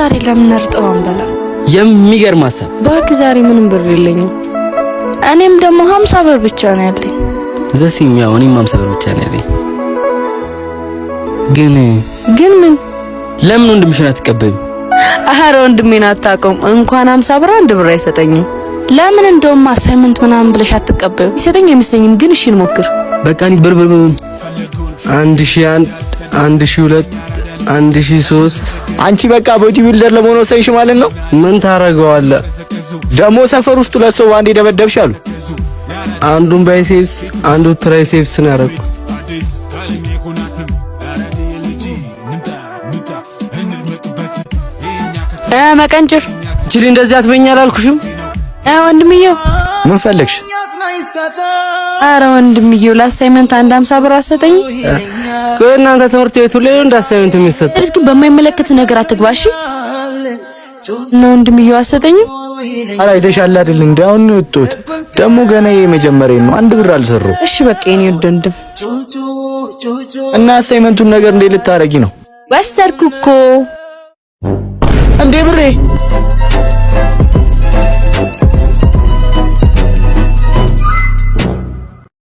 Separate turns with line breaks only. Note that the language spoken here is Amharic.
ዛሬ ለምን እርጥብ አንበላ?
የሚገርም ሐሳብ።
ባክ ዛሬ ምንም ብር የለኝም።
እኔም ደግሞ 50 ብር ብቻ ነው ያለኝ።
ዘሲም ያው እኔም 50 ብር ብቻ ነው ያለኝ። ግን ምን ለምን ወንድምሽን አትቀበይም?
አሃረ ወንድሜን አታውቀውም። እንኳን 50 ብር አንድ ብር አይሰጠኝም።
ለምን እንደውም አሳይመንት ምናምን ብለሽ አትቀበይም?
ይሰጠኝ አይመስለኝም። ግን እሺ እንሞክር።
በቃ እኔ ብር 1001 1002 1003
አንቺ በቃ ቦዲ ቢልደር ለመሆን ወሰንሽ ማለት ነው።
ምን ታረጋዋለህ?
ደሞ ሰፈር ውስጥ ለሰው አንዴ ደበደብሽ አሉ።
አንዱን ባይሴፕስ አንዱ ትራይሴፕስ ነው ያደረኩት።
መቀንጭር
እቺ እንደዚህ አትበኛ አላልኩሽም?
ወንድምየው
ምን ፈለግሽ?
አረ ወንድምየው ለአሳይመንት አንድ 50 ብር አሰጠኝ።
ከእናንተ ትምህርት ቤቱ ላይ እንደ አሳይመንት የሚሰጥ
እስኪ በማይመለከት ነገር አትግባሽ ነው። ወንድምየው አሰጠኝ።
አረ አይተሻል አይደል? እንዳውን ወጥቶት ደሞ ገና የመጀመሪያ ነው። አንድ ብር አልሰሩ።
እሺ በቃ የኔ ወንድም
እና አሳይመንቱን ነገር እንዴት ልታረጊ ነው?
ወሰርኩ እኮ
እንዴ ብሬ